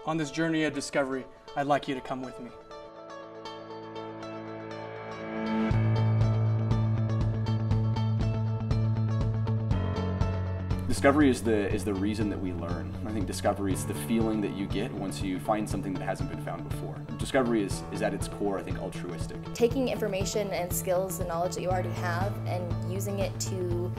On this journey of discovery, I'd like you to come with me. Discovery is the reason that we learn. I think discovery is the feeling that you get once you find something that hasn't been found before. Discovery is at its core, I think, altruistic. Taking information and skills and knowledge that you already have and using it to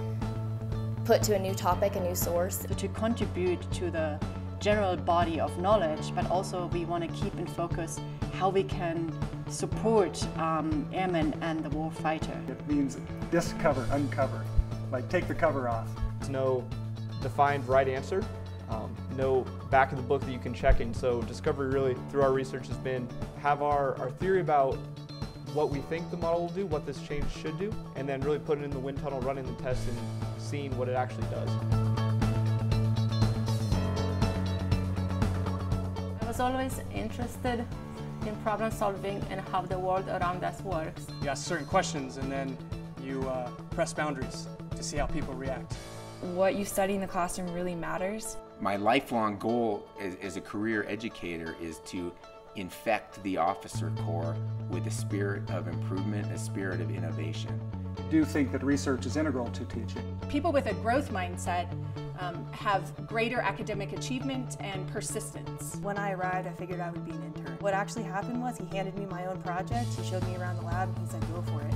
put to a new topic, a new source. To contribute to the general body of knowledge, but also we want to keep in focus how we can support airmen and the war fighter. It means discover, uncover, like take the cover off. There's no defined right answer, no back of the book that you can check in. So discovery really through our research has been have our theory about what we think the model will do, what this change should do, and then really put it in the wind tunnel, running the tests and seeing what it actually does. I was always interested in problem solving and how the world around us works. You ask certain questions and then you press boundaries to see how people react. What you study in the classroom really matters. My lifelong goal as a career educator is to infect the officer corps with a spirit of improvement, a spirit of innovation. I do think that research is integral to teaching. People with a growth mindset have greater academic achievement and persistence. When I arrived, I figured I would be an intern. What actually happened was he handed me my own project, he showed me around the lab, and he said, go for it.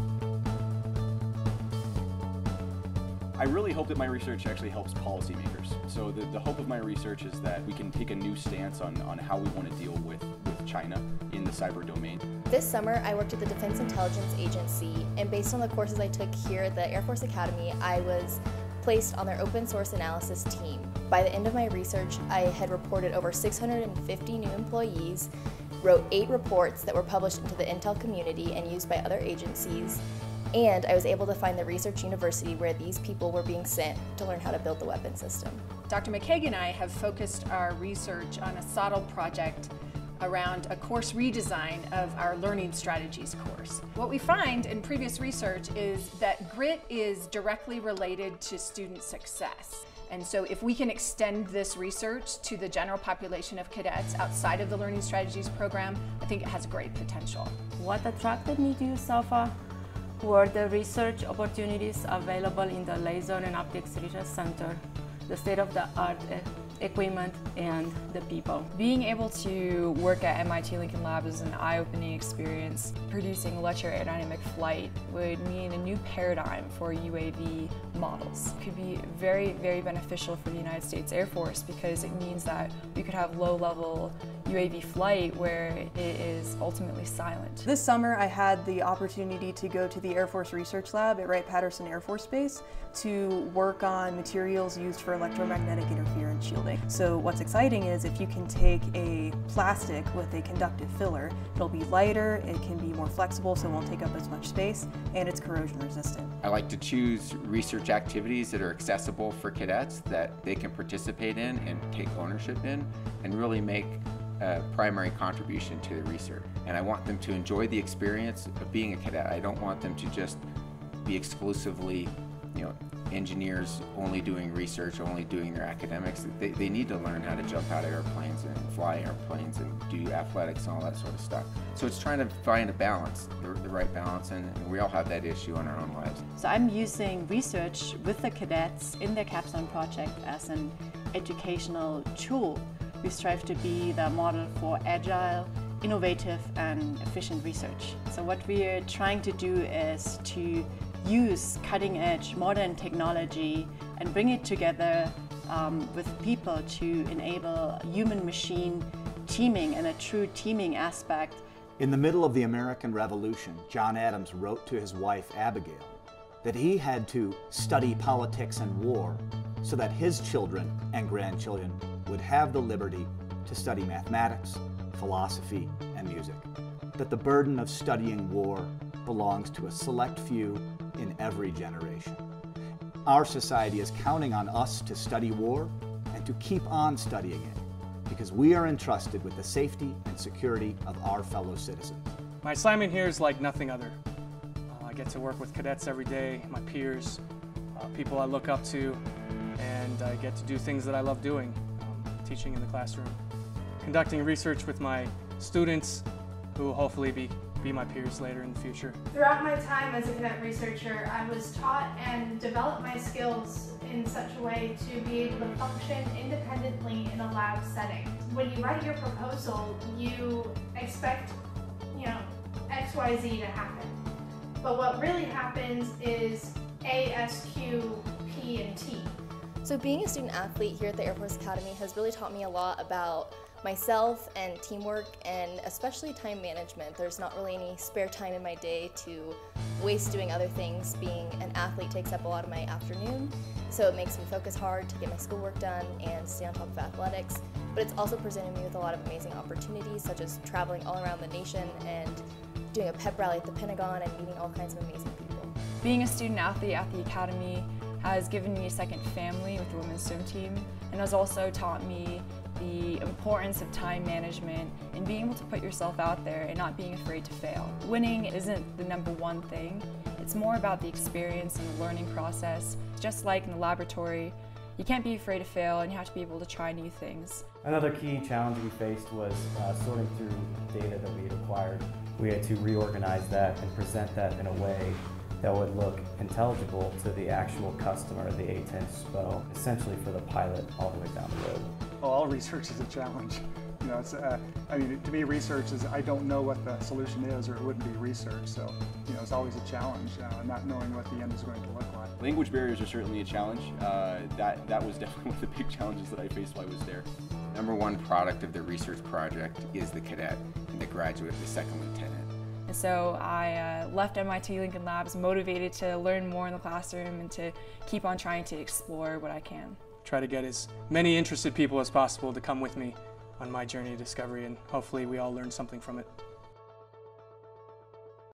I really hope that my research actually helps policymakers. So the hope of my research is that we can take a new stance on how we want to deal with China in the cyber domain. This summer, I worked at the Defense Intelligence Agency, and based on the courses I took here at the Air Force Academy, I was placed on their open source analysis team. By the end of my research, I had reported over 650 new employees, wrote 8 reports that were published into the Intel community and used by other agencies, and I was able to find the research university where these people were being sent to learn how to build the weapon system. Dr. McKague and I have focused our research on a SOTL project around a course redesign of our learning strategies course. What we find in previous research is that grit is directly related to student success. And so if we can extend this research to the general population of cadets outside of the Learning Strategies program, I think it has great potential. What attracted me to SOFA were the research opportunities available in the Laser and Optics Research Center, the state-of-the-art equipment, and the people. Being able to work at MIT Lincoln Lab is an eye-opening experience. Producing electroaerodynamic flight would mean a new paradigm for UAV models. It could be very, very beneficial for the United States Air Force because it means that we could have low-level UAV flight where it is ultimately silent. This summer, I had the opportunity to go to the Air Force Research Lab at Wright-Patterson Air Force Base to work on materials used for electromagnetic interference shielding. So what's exciting is if you can take a plastic with a conductive filler, it'll be lighter, it can be more flexible so it won't take up as much space, and it's corrosion resistant. I like to choose research activities that are accessible for cadets that they can participate in and take ownership in and really make a primary contribution to the research. And I want them to enjoy the experience of being a cadet. I don't want them to just be exclusively, engineers only doing research, only doing their academics. They need to learn how to jump out of airplanes and fly airplanes and do athletics and all that sort of stuff. So it's trying to find a balance, the right balance, and we all have that issue in our own lives. So I'm using research with the cadets in their capstone project as an educational tool. We strive to be the model for agile, innovative and efficient research. So what we're trying to do is to use cutting-edge modern technology and bring it together with people to enable human-machine teaming and a true teaming aspect. In the middle of the American Revolution, John Adams wrote to his wife Abigail that he had to study politics and war so that his children and grandchildren would have the liberty to study mathematics, philosophy, and music. That the burden of studying war belongs to a select few in every generation. Our society is counting on us to study war and to keep on studying it because we are entrusted with the safety and security of our fellow citizens. My assignment here is like nothing other. I get to work with cadets every day, my peers, people I look up to, and I get to do things that I love doing, teaching in the classroom. conducting research with my students, who will hopefully be my peers later in the future. Throughout my time as a cadet researcher, I was taught and developed my skills in such a way to be able to function independently in a lab setting. When you write your proposal, you expect, X, Y, Z to happen. But what really happens is A, S, Q, P, and T. So being a student athlete here at the Air Force Academy has really taught me a lot about myself and teamwork, and especially time management. There's not really any spare time in my day to waste doing other things. Being an athlete takes up a lot of my afternoon, so it makes me focus hard to get my schoolwork done and stay on top of athletics. But it's also presented me with a lot of amazing opportunities, such as traveling all around the nation and doing a pep rally at the Pentagon and meeting all kinds of amazing people. Being a student athlete at the Academy has given me a second family with the women's swim team, and has also taught me the importance of time management and being able to put yourself out there and not being afraid to fail. Winning isn't the number one thing. It's more about the experience and the learning process. Just like in the laboratory, you can't be afraid to fail, and you have to be able to try new things. Another key challenge we faced was sorting through data that we had acquired. We had to reorganize that and present that in a way that would look intelligible to the actual customer, the A-10 SPO, essentially for the pilot all the way down the road. Well, all research is a challenge. It's, to me, research is, I don't know what the solution is, or it wouldn't be research. So, it's always a challenge, not knowing what the end is going to look like. Language barriers are certainly a challenge. That was definitely one of the big challenges that I faced while I was there. Number one product of the research project is the cadet and the graduate, the second lieutenant. And so I left MIT Lincoln Labs motivated to learn more in the classroom and to keep on trying to explore what I can. Try to get as many interested people as possible to come with me on my journey of discovery, and hopefully we all learn something from it.